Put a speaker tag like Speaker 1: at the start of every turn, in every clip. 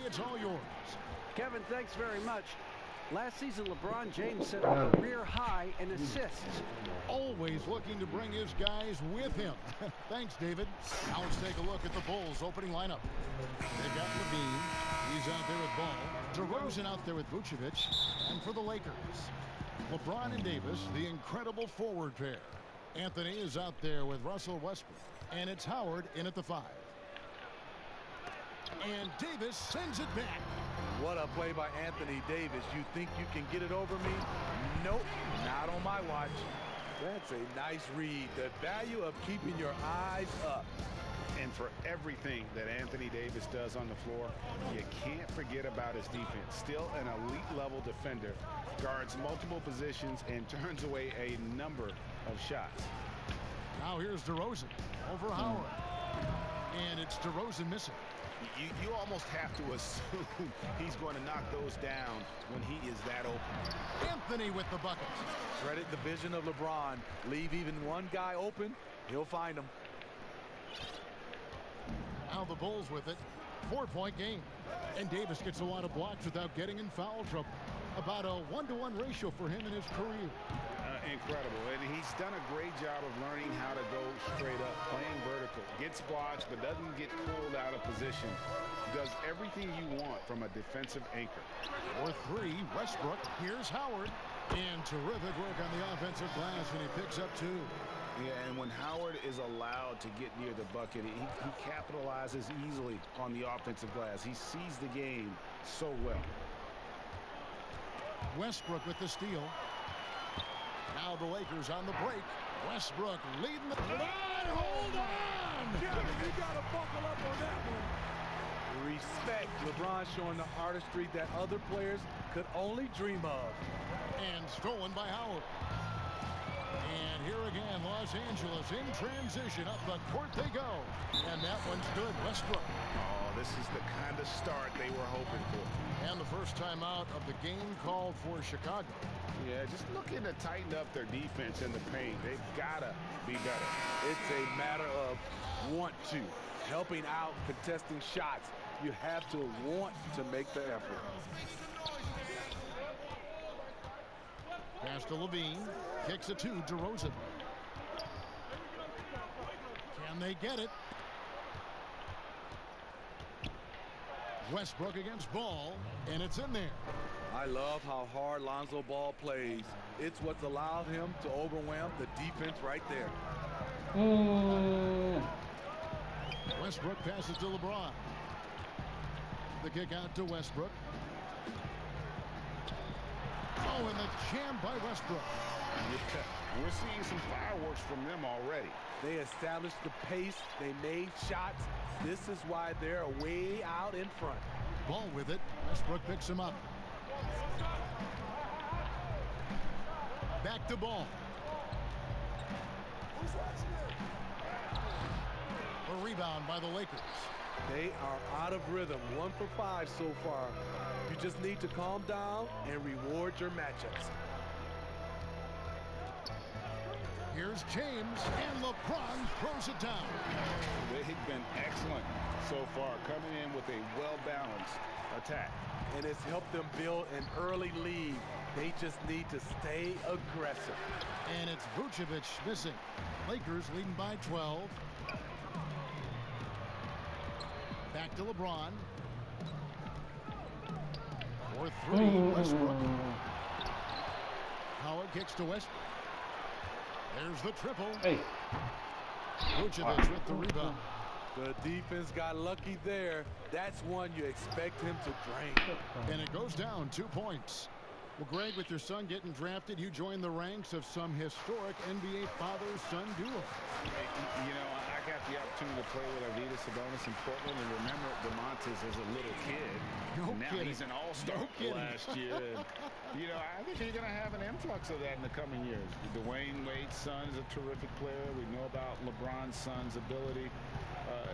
Speaker 1: It's all yours.
Speaker 2: Kevin, thanks very much. Last season, LeBron James set a career high in assists.
Speaker 1: Always looking to bring his guys with him. Thanks, David. Now let's take a look at the Bulls' opening lineup. They got Levine. He's out there with Ball. DeRozan out there with Vucevic. And for the Lakers, LeBron and Davis, the incredible forward pair. Anthony is out there with Russell Westbrook. And it's Howard in at the 5. And Davis sends it back.
Speaker 3: What a play by Anthony Davis. You think you can get it over me? Nope, not on my watch. That's a nice read. The value of keeping your eyes up.
Speaker 4: And for everything that Anthony Davis does on the floor, you can't forget about his defense. Still an elite level defender, guards multiple positions and turns away a number of shots.
Speaker 1: Now here's DeRozan over Howard. And it's DeRozan missing.
Speaker 4: You almost have to assume he's going to knock those down when he is that open.
Speaker 1: Anthony with the bucket.
Speaker 3: Credit the vision of LeBron. Leave even one guy open, he'll find him.
Speaker 1: Now the Bulls with it. 4-point game. And Davis gets a lot of blocks without getting in foul trouble. About a 1-to-1 ratio for him in his career.
Speaker 4: Incredible. And he's done a great job of learning how to go straight up, playing vertical. Gets blocks, but doesn't get pulled out of position. Does everything you want from a defensive anchor.
Speaker 1: For 3, Westbrook. Here's Howard. And terrific work on the offensive glass, and he picks up 2.
Speaker 4: Yeah, and when Howard is allowed to get near the bucket, he capitalizes easily on the offensive glass. He sees the game so well.
Speaker 1: Westbrook with the steal. Now the Lakers on the break. Westbrook leading the... Hold on!
Speaker 3: You got to buckle up on that one. Respect. LeBron showing the artistry that other players could only dream of.
Speaker 1: And stolen by Howard. And here again, Los Angeles in transition. Up the court they go. And that one's good. Westbrook.
Speaker 4: Oh, this is the kind of start they were hoping for.
Speaker 1: And the first time out of the game called for Chicago.
Speaker 4: Yeah, just looking to tighten up their defense in the paint. They've got to be better.
Speaker 3: It's a matter of want to. Helping out, contesting shots. You have to want to make the effort.
Speaker 1: Pass to Levine. Kicks it to DeRozan. Can they get it? Westbrook against Ball, and it's in there.
Speaker 3: I love how hard Lonzo Ball plays. It's what's allowed him to overwhelm the defense right there.
Speaker 1: Westbrook passes to LeBron. The kick out to Westbrook. Oh, and the jam by Westbrook.
Speaker 4: Yeah, we're seeing some fireworks from them already.
Speaker 3: They established the pace. They made shots. This is why they're way out in front.
Speaker 1: Ball with it. Westbrook picks him up. Back to Ball. A rebound by the Lakers.
Speaker 3: They are out of rhythm. 1 for 5 so far. You just need to calm down and reward your matchups.
Speaker 1: Here's James, and LeBron throws it down.
Speaker 4: They've been excellent so far, coming in with a well-balanced attack.
Speaker 3: And it's helped them build an early lead. They just need to stay aggressive.
Speaker 1: And it's Vucevic missing. Lakers leading by 12. Back to LeBron. For 3, Westbrook. Howard kicks to Westbrook. There's the triple.
Speaker 5: Hey.
Speaker 1: Vucevic with the rebound.
Speaker 3: The defense got lucky there. That's one you expect him to drain.
Speaker 1: And it goes down 2 points. Well, Greg, with your son getting drafted, you joined the ranks of some historic NBA father-son duo.
Speaker 4: You know, I got the opportunity to play with Arvydas Sabonis in Portland, and remember DeMontis as a little kid.
Speaker 1: No
Speaker 4: now
Speaker 1: kidding.
Speaker 4: He's an all-star last year. And, you know, I think you're going to have an influx of that in the coming years. Dwayne Wade's son is a terrific player. We know about LeBron's son's ability.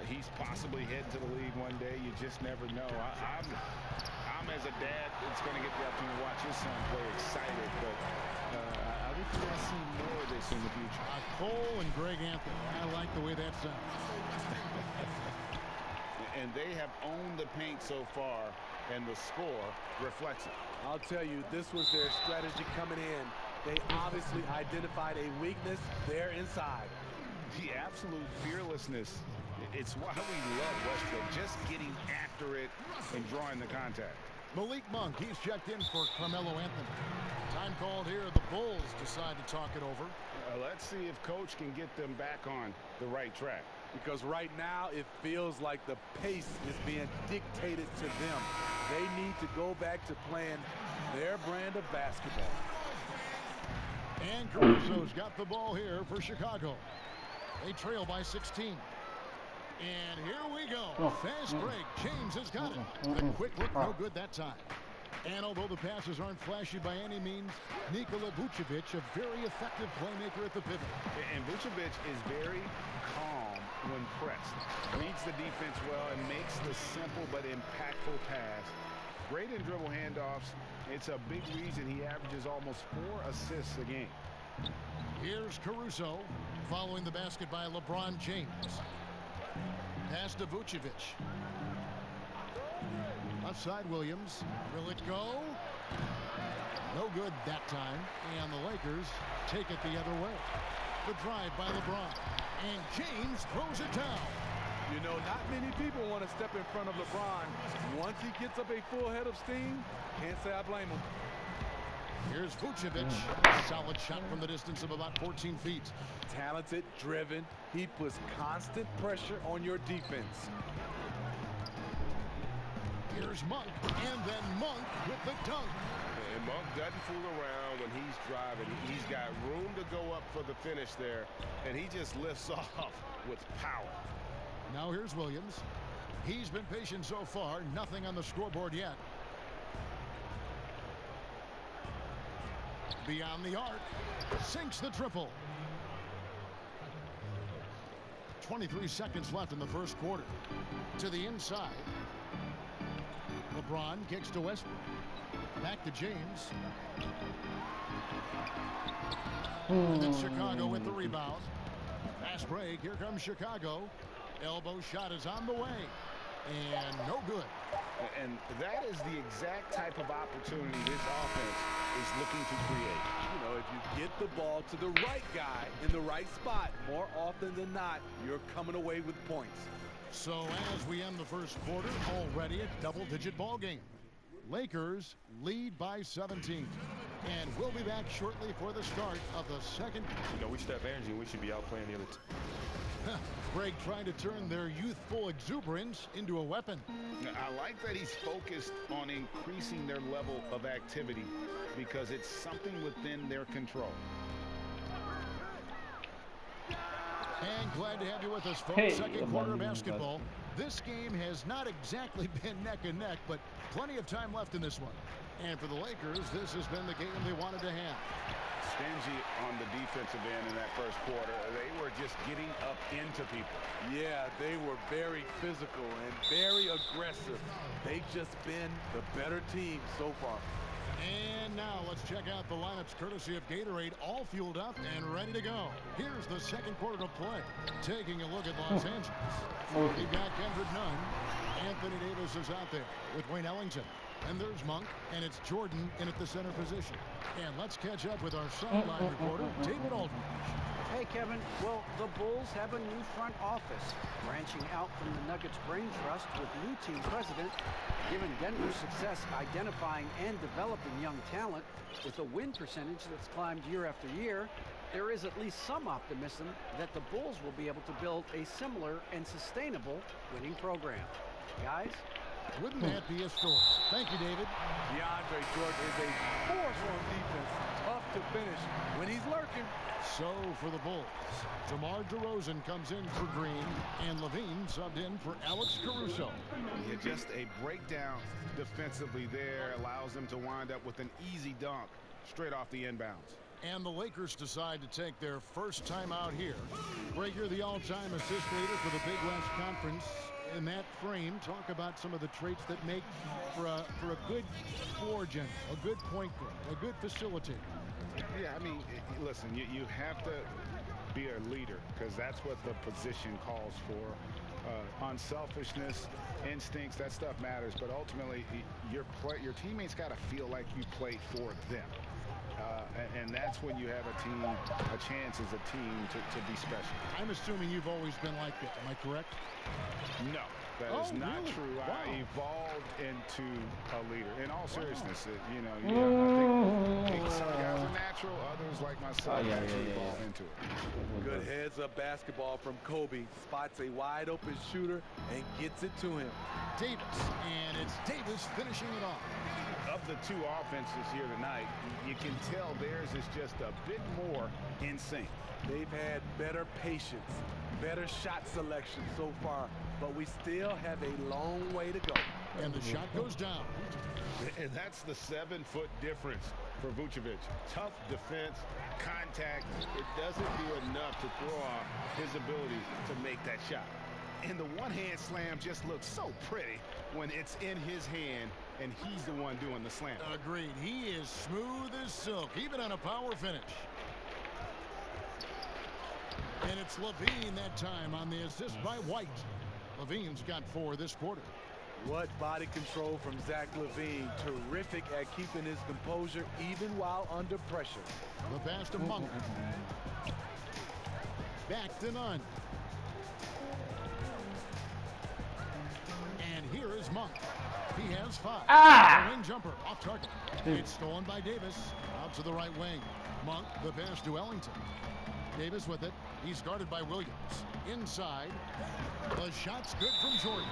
Speaker 4: He's possibly heading to the league one day. You just never know. I'm as a dad that's going to get the opportunity to watch his son play excited, but I think we're going to see more of this in the future.
Speaker 1: Cole and Greg Anthony. I like the way that sounds.
Speaker 4: and they have owned the paint so far, and the score reflects it.
Speaker 3: I'll tell you, this was their strategy coming in. They obviously identified a weakness there inside.
Speaker 4: The absolute fearlessness. It's why we love Westbrook, just getting after it and drawing the contact.
Speaker 1: Malik Monk, he's checked in for Carmelo Anthony. Time called here. The Bulls decide to talk it over.
Speaker 4: Let's see if Coach can get them back on the right track.
Speaker 3: Because right now it feels like the pace is being dictated to them. They need to go back to playing their brand of basketball.
Speaker 1: And Caruso's got the ball here for Chicago. They trail by 16. And here we go. Fast break. James has got it. The quick look, no good that time. And although the passes aren't flashy by any means, Nikola Vucevic, a very effective playmaker at the pivot.
Speaker 4: And Vucevic is very calm when pressed. Reads the defense well and makes the simple but impactful pass. Great in dribble handoffs. It's a big reason he averages almost 4 assists a game.
Speaker 1: Here's Caruso following the basket by LeBron James. Pass to Vucevic. Left side Williams. Will it go? No good that time. And the Lakers take it the other way. The drive by LeBron. And James throws it down.
Speaker 3: You know, not many people want to step in front of LeBron. Once he gets up a full head of steam, can't say I blame him.
Speaker 1: Here's Vucevic. Solid shot from the distance of about 14 feet.
Speaker 3: Talented, driven. He puts constant pressure on your defense.
Speaker 1: Here's Monk. And then Monk with the dunk.
Speaker 4: And Monk doesn't fool around when he's driving. He's got room to go up for the finish there. And he just lifts off with power.
Speaker 1: Now here's Williams. He's been patient so far. Nothing on the scoreboard yet. Beyond the arc. Sinks the triple. 23 seconds left in the first quarter. To the inside. LeBron kicks to Westbrook. Back to James. And then Chicago with the rebound. Fast break. Here comes Chicago. Elbow shot is on the way. And no good.
Speaker 4: And that is the exact type of opportunity this offense is looking to create.
Speaker 3: You know, if you get the ball to the right guy in the right spot, more often than not, you're coming away with points.
Speaker 1: So as we end the first quarter, already a double-digit ball game. Lakers lead by 17. And we'll be back shortly for the start of the second.
Speaker 5: You know, we should have energy and we should be outplaying the other team.
Speaker 1: Greg trying to turn their youthful exuberance into a weapon.
Speaker 4: I like that he's focused on increasing their level of activity because it's something within their control.
Speaker 1: And glad to have you with us, folks. Second quarter basketball. This game has not exactly been neck and neck, but plenty of time left in this one. And for the Lakers, this has been the game they wanted to have.
Speaker 4: Stingy on the defensive end in that first quarter. They were just getting up into people.
Speaker 3: Yeah, they were very physical and very aggressive. They've just been the better team so far.
Speaker 1: And now let's check out the lineups courtesy of Gatorade, all fueled up and ready to go. Here's the second quarter to play. Taking a look at Los Angeles. They've got Kendrick Nunn. Anthony Davis is out there with Wayne Ellington. And there's Monk, and it's Jordan in at the center position. And let's catch up with our sideline reporter, David Aldridge.
Speaker 2: Hey, Kevin. Well, the Bulls have a new front office, branching out from the Nuggets brain trust with new team president. Given Denver's success identifying and developing young talent with a win percentage that's climbed year after year, there is at least some optimism that the Bulls will be able to build a similar and sustainable winning program. Guys?
Speaker 1: Wouldn't that be a story? Thank you, David.
Speaker 3: DeAndre Jordan is a force on defense. Tough to finish when he's lurking.
Speaker 1: So for the Bulls, DeMar DeRozan comes in for Green, and Levine subbed in for Alex Caruso.
Speaker 4: Yeah, just a breakdown defensively there allows them to wind up with an easy dunk straight off the inbounds.
Speaker 1: And the Lakers decide to take their first time out here. Greg, you're the all-time assist leader for the Big West Conference. In that frame, talk about some of the traits that make for a good floor general, a good point guard, a good facilitator.
Speaker 4: Yeah, I mean, listen, you have to be a leader because that's what the position calls for. Unselfishness, instincts, that stuff matters. But ultimately, your teammates got to feel like you played for them. And that's when you have a chance as a team to be special.
Speaker 1: I'm assuming you've always been like that. Am I correct?
Speaker 4: No, that is not
Speaker 1: really?
Speaker 4: true.
Speaker 1: Wow.
Speaker 4: I evolved into a leader. In all seriousness, I think some guys are natural. Others, like myself, actually evolve into it.
Speaker 3: Good heads-up basketball from Kobe. Spots a wide-open shooter and gets it to him.
Speaker 1: Davis, and it's Davis finishing it off.
Speaker 4: Of the two offenses here tonight, you can tell theirs is just a bit more in sync.
Speaker 3: They've had better patience, better shot selection so far, but we still have a long way to go.
Speaker 1: And the shot goes down.
Speaker 4: And that's the 7-foot difference for Vucevic. Tough defense, contact. It doesn't do enough to throw off his ability to make that shot. And the one-hand slam just looks so pretty when it's in his hand and he's the one doing the slam.
Speaker 1: Agreed. He is smooth as silk, even on a power finish. And it's Levine that time on the assist by White. Levine's got 4 this quarter.
Speaker 3: What body control from Zach Levine. Terrific at keeping his composure even while under pressure.
Speaker 1: The pass to Monk. Back to Nunn. And here is Monk. He has 5. The wing jumper off target. It's stolen by Davis. Out to the right wing. Monk, the pass to Ellington. Davis with it. He's guarded by Williams. Inside. The shot's good from Jordan.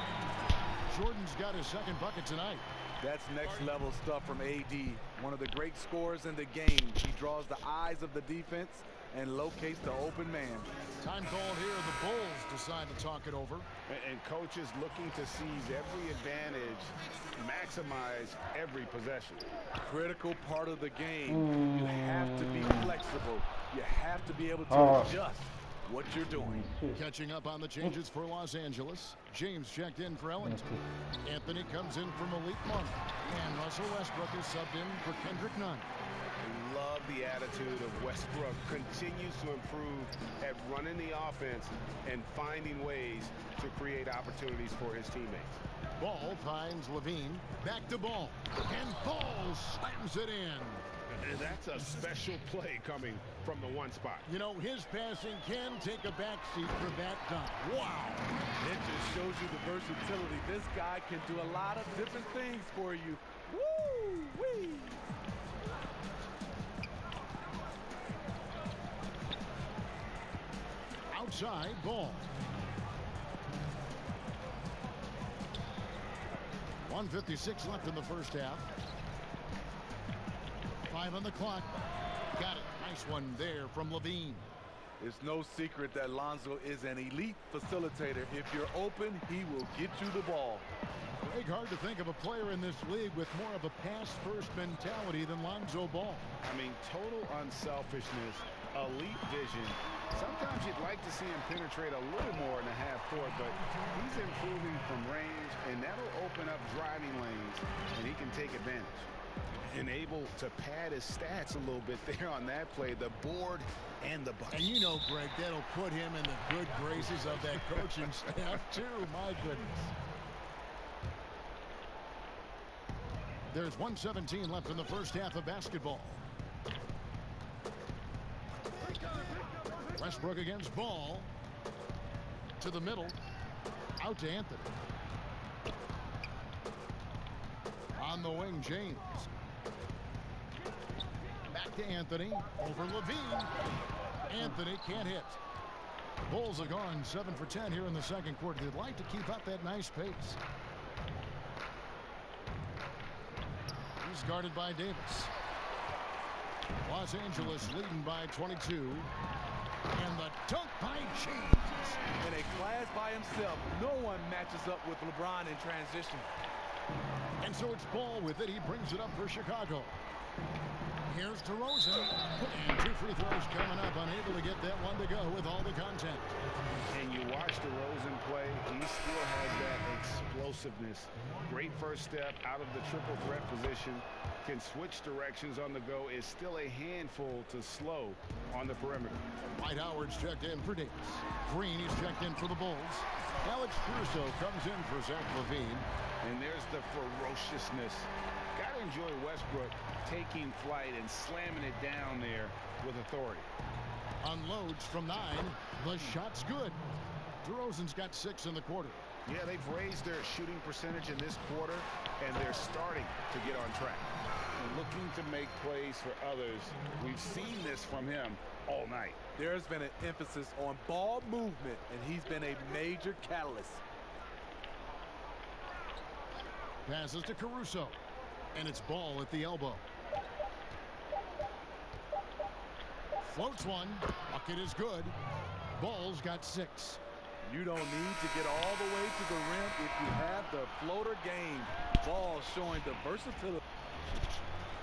Speaker 1: Jordan's got his second bucket tonight.
Speaker 3: That's next level stuff from AD. One of the great scorers in the game. He draws the eyes of the defense and locates the open man.
Speaker 1: Time called here. The Bulls decide to talk it over.
Speaker 4: And coaches looking to seize every advantage, maximize every possession.
Speaker 3: Critical part of the game. You have to be flexible. You have to be able to adjust what you're doing.
Speaker 1: Catching up on the changes for Los Angeles. James checked in for Ellington. Anthony comes in for Malik Monk. And Russell Westbrook is subbed in for Kendrick Nunn.
Speaker 4: Love the attitude of Westbrook. Continues to improve at running the offense and finding ways to create opportunities for his teammates.
Speaker 1: Ball finds Levine. Back to Ball. And Ball slams it in.
Speaker 4: And that's a special play coming from the one spot.
Speaker 1: You know, his passing can take a backseat for that dunk. Wow.
Speaker 3: It just shows you the versatility. This guy can do a lot of different things for you. Woo-wee.
Speaker 1: Outside Ball. 1:56 left in the first half. 5 on the clock. Got it. Nice one there from Levine.
Speaker 3: It's no secret that Lonzo is an elite facilitator. If you're open, he will get you the ball.
Speaker 1: Greg, hard to think of a player in this league with more of a pass-first mentality than Lonzo Ball.
Speaker 4: I mean, total unselfishness, elite vision. Sometimes you'd like to see him penetrate a little more in the half court, but he's improving from range, and that'll open up driving lanes, and he can take advantage. And able to pad his stats a little bit there on that play, the board and the bucket.
Speaker 1: And you know, Greg, that'll put him in the good graces of that coaching staff, too. My goodness. There's 1:17 left in the first half of basketball. Westbrook against Ball. To the middle. Out to Anthony. On the wing, James. Back to Anthony. Over Levine. Anthony can't hit. Bulls are gone 7 for 10 here in the second quarter. They'd like to keep up that nice pace. He's guarded by Davis. Los Angeles leading by 22. And the dunk by James.
Speaker 3: In a class by himself, no one matches up with LeBron in transition.
Speaker 1: And so it's Ball with it. He brings it up for Chicago. Here's DeRozan. And 2 free throws coming up. Unable to get that one to go with all the contact.
Speaker 4: And you watch DeRozan play, he still has that explosiveness. Great first step out of the triple threat position. Can switch directions on the go. Is still a handful to slow on the perimeter.
Speaker 1: Dwight Howard's checked in for Davis. Green, he's checked in for the Bulls. Alex Caruso comes in for Zach LaVine.
Speaker 4: And there's the ferociousness. Got to enjoy Westbrook taking flight and slamming it down there with authority.
Speaker 1: Unloads from 9. The shot's good. DeRozan's got 6 in the quarter.
Speaker 4: Yeah, they've raised their shooting percentage in this quarter, and they're starting to get on track. And looking to make plays for others. We've seen this from him all night.
Speaker 3: There's been an emphasis on ball movement, and he's been a major catalyst.
Speaker 1: Passes to Caruso. And it's Ball at the elbow. Floats one. Bucket is good. Ball's got 6.
Speaker 3: You don't need to get all the way to the rim if you have the floater game. Ball showing the versatility.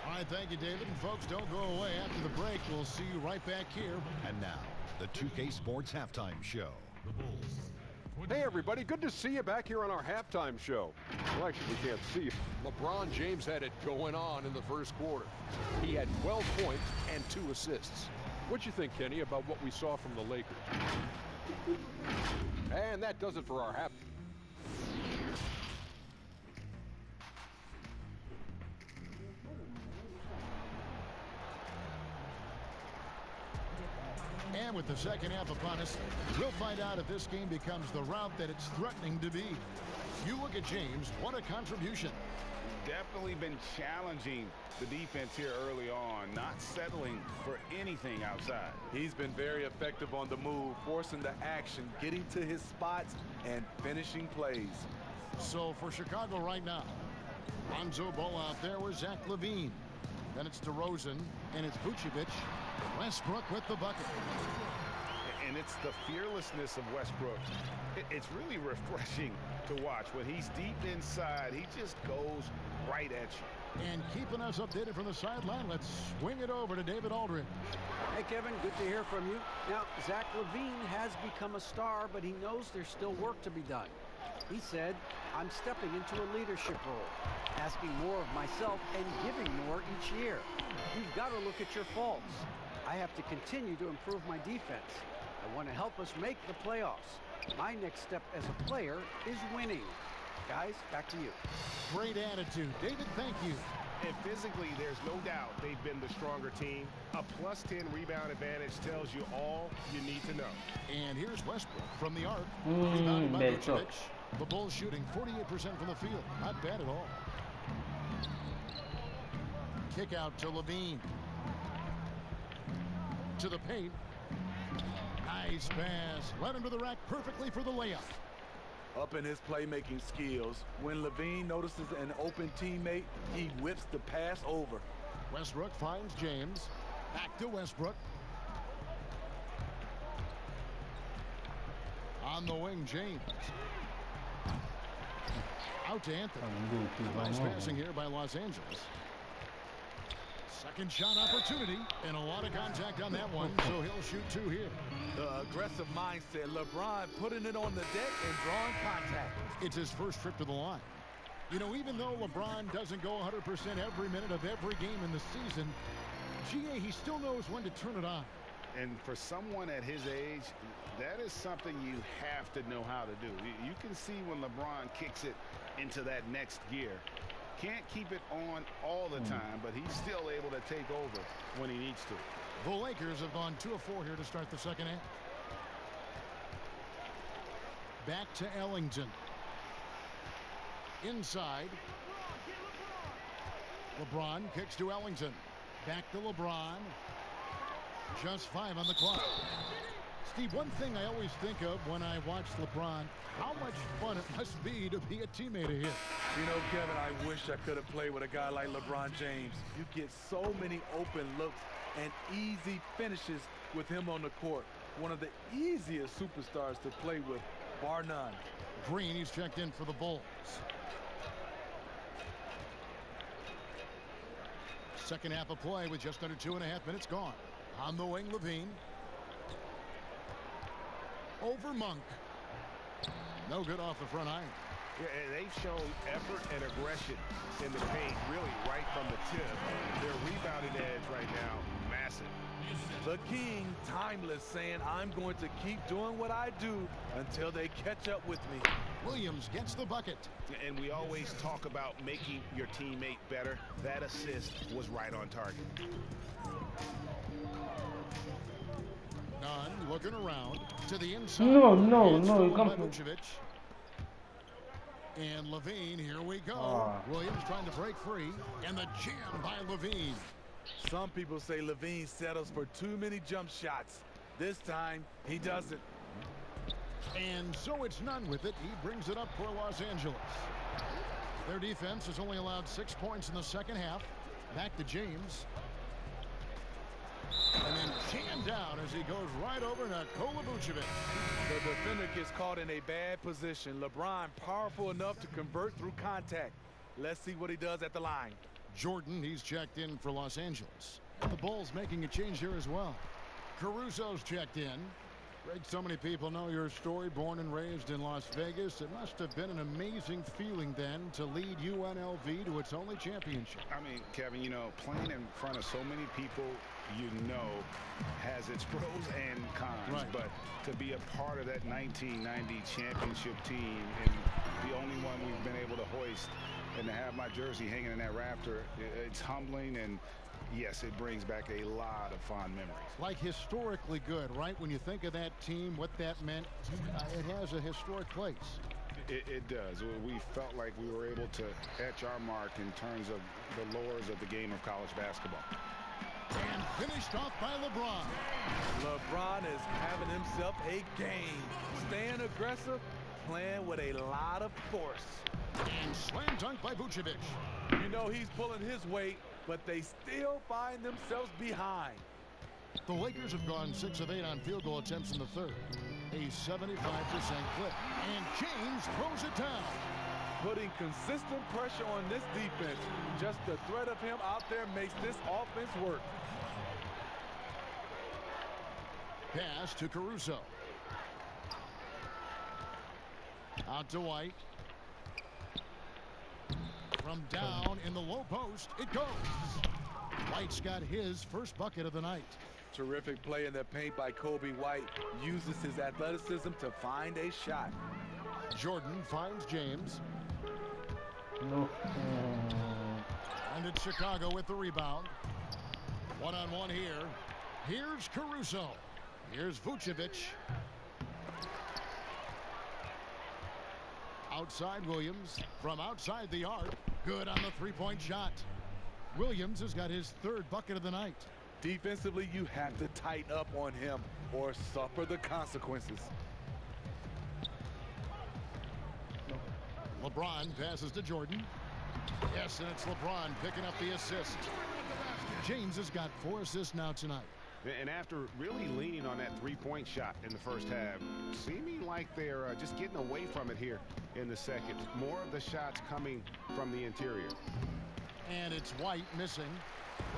Speaker 1: All right, thank you, David. And folks, don't go away after the break. We'll see you right back here.
Speaker 6: And now, the 2K Sports Halftime Show.
Speaker 7: Hey, everybody. Good to see you back here on our halftime show. Well, actually, we can't see you. LeBron James had it going on in the first quarter. He had 12 points and 2 assists. What you think, Kenny, about what we saw from the Lakers? And that does it for our half.
Speaker 1: And with the second half upon us, we'll find out if this game becomes the route that it's threatening to be. You look at James, what a contribution.
Speaker 4: Definitely been challenging the defense here early on, not settling for anything outside.
Speaker 3: He's been very effective on the move, forcing the action, getting to his spots, and finishing plays.
Speaker 1: So for Chicago right now, Lonzo Ball out there with Zach LaVine. Then it's DeRozan, and it's Vucevic. Westbrook with the bucket.
Speaker 4: And it's the fearlessness of Westbrook. It's really refreshing to watch. When he's deep inside, he just goes right at you.
Speaker 1: And keeping us updated from the sideline, let's swing it over to David Aldridge.
Speaker 2: Hey, Kevin, good to hear from you. Now, Zach LaVine has become a star, but he knows there's still work to be done. He said, I'm stepping into a leadership role, asking more of myself and giving more each year. You've got to look at your faults. I have to continue to improve my defense. I want to help us make the playoffs. My next step as a player is winning. Guys, back to you.
Speaker 1: Great attitude. David, thank you.
Speaker 5: And physically, there's no doubt they've been the stronger team. A +10 rebound advantage tells you all you need to know.
Speaker 1: And here's Westbrook from the arc. Rebounded by
Speaker 8: Beto.
Speaker 1: Vucevic. The Bulls shooting 48% from the field. Not bad at all. Kick out to LaVine. To the paint. Nice pass. Led him to the rack perfectly for the layup.
Speaker 3: Up in his playmaking skills, when LaVine notices an open teammate, he whips the pass over.
Speaker 1: Westbrook finds James. Back to Westbrook. On the wing, James. Out to Anthony. Nice passing here by Los Angeles. Second shot opportunity, and a lot of contact on that one, so he'll shoot 2 here.
Speaker 3: The aggressive mindset, LeBron putting it on the deck and drawing contact.
Speaker 1: It's his first trip to the line. You know, even though LeBron doesn't go 100% every minute of every game in the season, GA, he still knows when to turn it on.
Speaker 4: And for someone at his age, that is something you have to know how to do. You can see when LeBron kicks it into that next gear. Can't keep it on all the time, but he's still able to take over when he needs to.
Speaker 1: The Lakers have gone 2 of 4 here to start the second half. Back to Ellington. Inside. LeBron kicks to Ellington. Back to LeBron. Just 5 on the clock. Steve, one thing I always think of when I watch LeBron, how much fun it must be to be a teammate of his.
Speaker 3: You know, Kevin, I wish I could have played with a guy like LeBron James. You get so many open looks and easy finishes with him on the court. One of the easiest superstars to play with, bar none.
Speaker 1: Green, he's checked in for the Bulls. Second half of play with just under 2.5 minutes gone. On the wing, Levine. Over Monk. No good off the front iron.
Speaker 5: Yeah, and they've shown effort and aggression in the paint, really right from the tip. Their rebounding edge right now, massive.
Speaker 3: The king, timeless, saying, I'm going to keep doing what I do until they catch up with me.
Speaker 1: Williams gets the bucket.
Speaker 5: And we always talk about making your teammate better. That assist was right on target.
Speaker 1: Nunn looking around to the inside.
Speaker 8: No,
Speaker 1: It's
Speaker 8: you
Speaker 1: stolen by
Speaker 8: can't.
Speaker 1: Vucevic. And Levine, here we go. Williams trying to break free. And the jam by Levine.
Speaker 3: Some people say Levine settles for too many jump shots. This time, he doesn't.
Speaker 1: And so it's Nunn with it. He brings it up for Los Angeles. Their defense has only allowed 6 points in the second half. Back to James. And then jammed down as he goes right over Nikola Vucevic.
Speaker 3: The defender gets caught in a bad position. LeBron powerful enough to convert through contact. Let's see what he does at the line.
Speaker 1: Jordan, he's checked in for Los Angeles. And the Bulls making a change here as well. Caruso's checked in. Greg, so many people know your story. Born and raised in Las Vegas. It must have been an amazing feeling then to lead UNLV to its only championship.
Speaker 4: I mean, Kevin, you know, playing in front of so many people, you know, has its pros and cons.
Speaker 1: Right.
Speaker 4: But to be a part of that 1990 championship team and the only one we've been able to hoist and to have my jersey hanging in that rafter, it's humbling, and yes, it brings back a lot of fond memories.
Speaker 1: Like historically good, right? When you think of that team, what that meant, it has a historic place.
Speaker 4: It does. We felt like we were able to etch our mark in terms of the lures of the game of college basketball.
Speaker 1: And finished off by LeBron.
Speaker 3: LeBron is having himself a game. Staying aggressive, playing with a lot of force.
Speaker 1: And slam dunk by Vucevic.
Speaker 3: You know he's pulling his weight, but they still find themselves behind.
Speaker 1: The Lakers have gone 6 of 8 on field goal attempts in the third. A 75% clip. And James throws it down.
Speaker 3: Putting consistent pressure on this defense. Just the threat of him out there makes this offense work.
Speaker 1: Pass to Caruso. Out to White. From down in the low post, it goes. White's got his first bucket of the night.
Speaker 3: Terrific play in the paint by Kobe White. Uses his athleticism to find a shot.
Speaker 1: Jordan finds James.
Speaker 8: No.
Speaker 1: And it's Chicago with the rebound. One-on-one here. Here's Caruso. Here's Vucevic. Outside Williams. From outside the arc. Good on the three-point shot. Williams has got his third bucket of the night.
Speaker 3: Defensively, you have to tighten up on him or suffer the consequences.
Speaker 1: LeBron passes to Jordan. Yes, and it's LeBron picking up the assist. James has got 4 assists now tonight.
Speaker 5: And after really leaning on that three-point shot in the first half, seeming like they're just getting away from it here in the second. More of the shots coming from the interior.
Speaker 1: And it's White missing.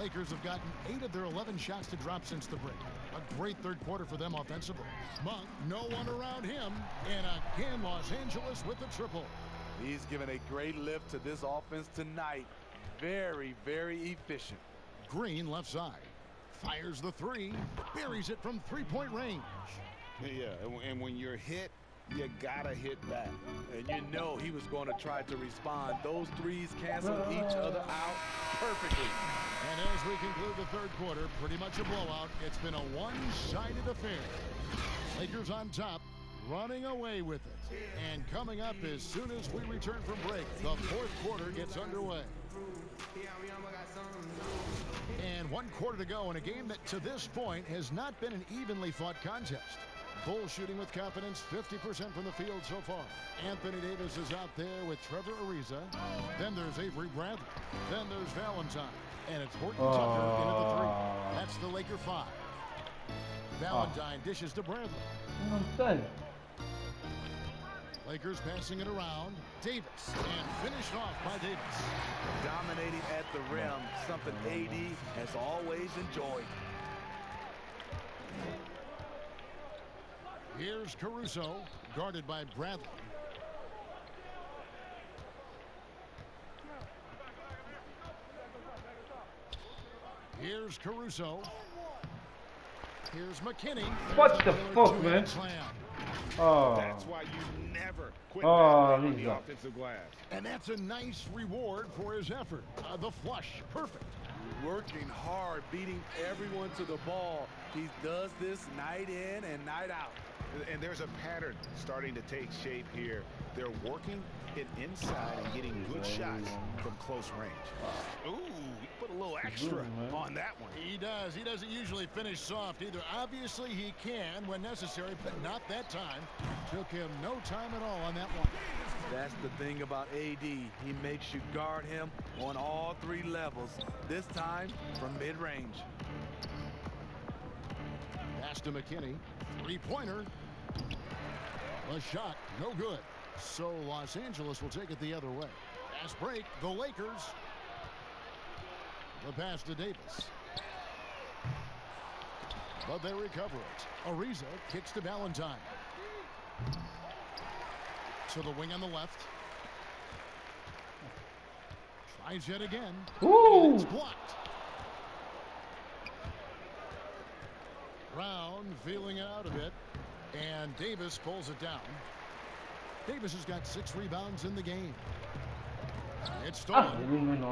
Speaker 1: Lakers have gotten 8 of their 11 shots to drop since the break. A great third quarter for them offensively. Monk, no one around him. And again, Los Angeles with the triple.
Speaker 3: He's given a great lift to this offense tonight. Very, very efficient.
Speaker 1: Green left side. Fires the three. Buries it from three-point range.
Speaker 4: Yeah, and when you're hit, you gotta hit back.
Speaker 3: And you know he was going to try to respond. Those threes cancel each other out perfectly.
Speaker 1: And as we conclude the third quarter, pretty much a blowout. It's been a one-sided affair. Lakers on top, running away with it. And coming up as soon as we return from break, the fourth quarter gets underway. And 1 quarter to go in a game that to this point has not been an evenly fought contest. Bulls shooting with confidence, 50% from the field so far. Anthony Davis is out there with Trevor Ariza. Then there's Avery Bradley. Then there's Valentine. And it's Horton Tucker into the three. That's the Laker 5. Valentine dishes to Bradley. Lakers passing it around. Davis. And finished off by Davis.
Speaker 3: Dominating at the rim, something AD has always enjoyed.
Speaker 1: Here's Caruso, guarded by Bradley. Here's Caruso. Here's McKinney.
Speaker 8: What the fuck, man? Oh.
Speaker 4: That's why you never quit
Speaker 8: Oh,
Speaker 4: the offensive glass.
Speaker 1: And that's a nice reward for his effort. The flush, perfect.
Speaker 3: Working hard, beating everyone to the ball. He does this night in and night out.
Speaker 4: And there's a pattern starting to take shape here. They're working it inside and getting good shots from close range. Ooh, he put a little extra on that one.
Speaker 1: He does. He doesn't usually finish soft either. Obviously, he can when necessary, but not that time. Took him no time at all on that one.
Speaker 3: That's the thing about AD. He makes you guard him on all three levels, this time from mid-range.
Speaker 1: Pass to McKinney. Three-pointer. A shot, no good. So Los Angeles will take it the other way. Fast break, the Lakers. The pass to Davis. But they recover it. Ariza kicks to Valentine. To the wing on the left. Tries yet again.
Speaker 8: Ooh.
Speaker 1: It's blocked. Brown feeling it out a bit. And Davis pulls it down. Davis has got 6 rebounds in the game. It's stolen.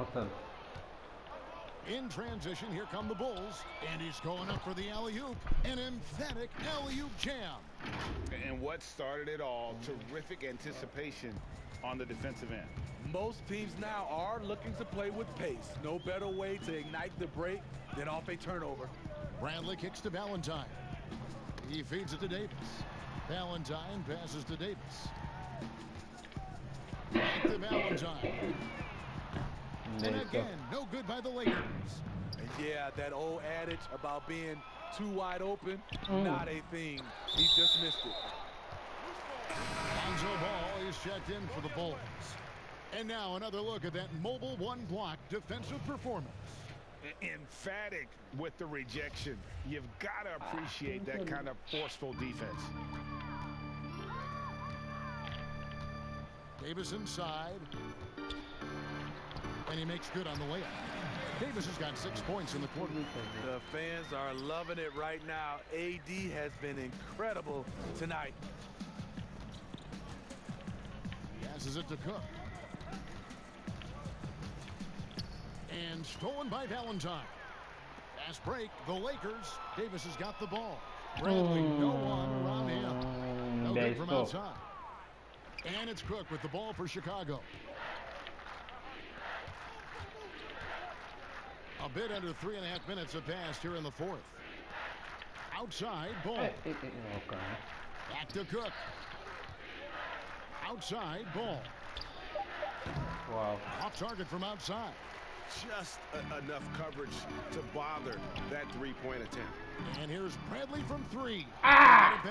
Speaker 1: In transition, here come the Bulls. And he's going up for the alley-oop. An emphatic alley-oop jam.
Speaker 4: And what started it all, terrific anticipation on the defensive end.
Speaker 3: Most teams now are looking to play with pace. No better way to ignite the break than off a turnover.
Speaker 1: Bradley kicks to Valentine. He feeds it to Davis. Valentine passes to Davis. Back to Valentine. And again, no good by the Lakers.
Speaker 3: And yeah, that old adage about being too wide open, not a thing. He just missed it.
Speaker 1: Lonzo Ball is checked in for the Bulls. And now another look at that mobile one-block defensive performance.
Speaker 4: Emphatic with the rejection. You've got to appreciate that kind of forceful defense.
Speaker 1: Davis inside. And he makes good on the layup. Davis has got 6 points in the quarter.
Speaker 3: The fans are loving it right now. AD has been incredible tonight.
Speaker 1: Passes it to Cook. And stolen by Valentine. Fast break, the Lakers. Davis has got the ball. Bradley, no one around him. No good from outside. And it's Cook with the ball for Chicago. A bit under 3.5 minutes have passed here in the fourth. Outside, Ball. Back to Cook. Outside, Ball.
Speaker 8: Wow.
Speaker 1: Off target from outside.
Speaker 5: Just enough coverage to bother that three-point attempt.
Speaker 1: And here's Bradley from 3.
Speaker 8: Ah!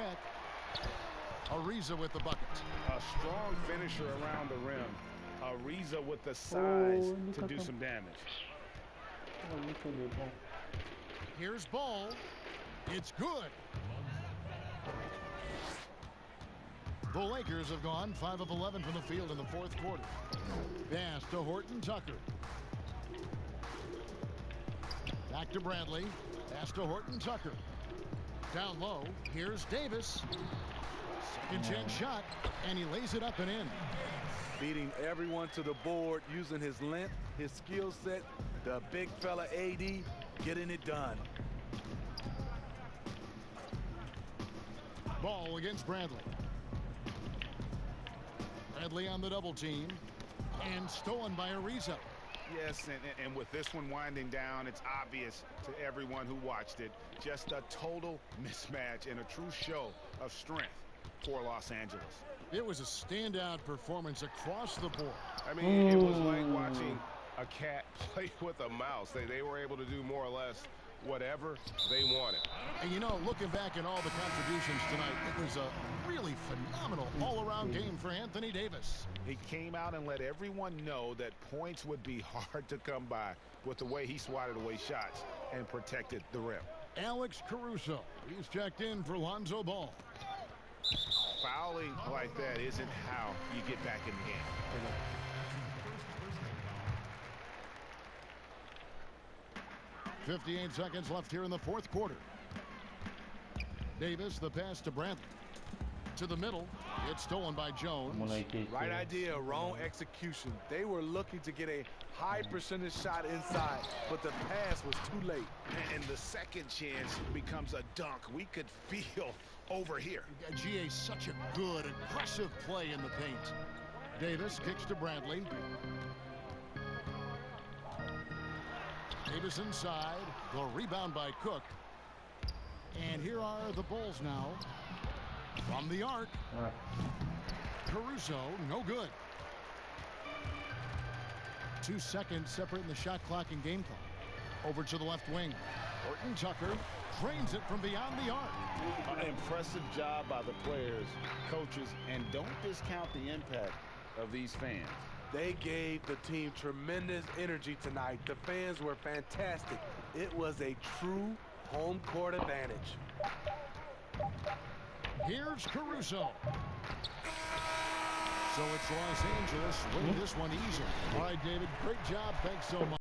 Speaker 1: Ariza with the bucket.
Speaker 4: A strong finisher around the rim. Ariza with the size to do some damage.
Speaker 1: Here's Ball. It's good. The Lakers have gone 5 of 11 from the field in the fourth quarter. Pass to Horton Tucker. Back to Bradley. Pass to Horton Tucker. Down low. Here's Davis. Second chance shot. And he lays it up and in.
Speaker 3: Beating everyone to the board, using his length, his skill set. The big fella AD getting it done.
Speaker 1: Ball against Bradley. Bradley on the double team. And stolen by Ariza.
Speaker 4: Yes, and with this one winding down, it's obvious to everyone who watched it. Just a total mismatch and a true show of strength for Los Angeles.
Speaker 1: It was a standout performance across the board.
Speaker 5: I mean, it was like watching a cat play with a mouse. They were able to do more or less whatever they wanted.
Speaker 1: And you know, looking back at all the contributions tonight, it was a really phenomenal all-around game for Anthony Davis.
Speaker 4: He came out and let everyone know that points would be hard to come by with the way he swatted away shots and protected the rim.
Speaker 1: Alex Caruso, he's checked in for Lonzo Ball.
Speaker 4: Fouling like that isn't how you get back in the game.
Speaker 1: 58 seconds left here in the fourth quarter. Davis, the pass to Brantley. To the middle. It's stolen by Jones.
Speaker 3: Right idea, wrong execution. They were looking to get a high percentage shot inside, but the pass was too late.
Speaker 4: And the second chance becomes a dunk. We could feel over here.
Speaker 1: GA, such a good, aggressive play in the paint. Davis kicks to Brantley. Davis inside. The rebound by Cook. And here are the Bulls now. From the arc. Caruso, no good. 2 seconds separating the shot clock and game clock. Over to the left wing. Horton Tucker drains it from beyond the arc.
Speaker 4: An impressive job by the players, coaches, and don't discount the impact of these fans.
Speaker 3: They gave the team tremendous energy tonight. The fans were fantastic. It was a true home court advantage.
Speaker 1: Here's Caruso. So it's Los Angeles winning this one easily. All right, David, great job. Thanks so much.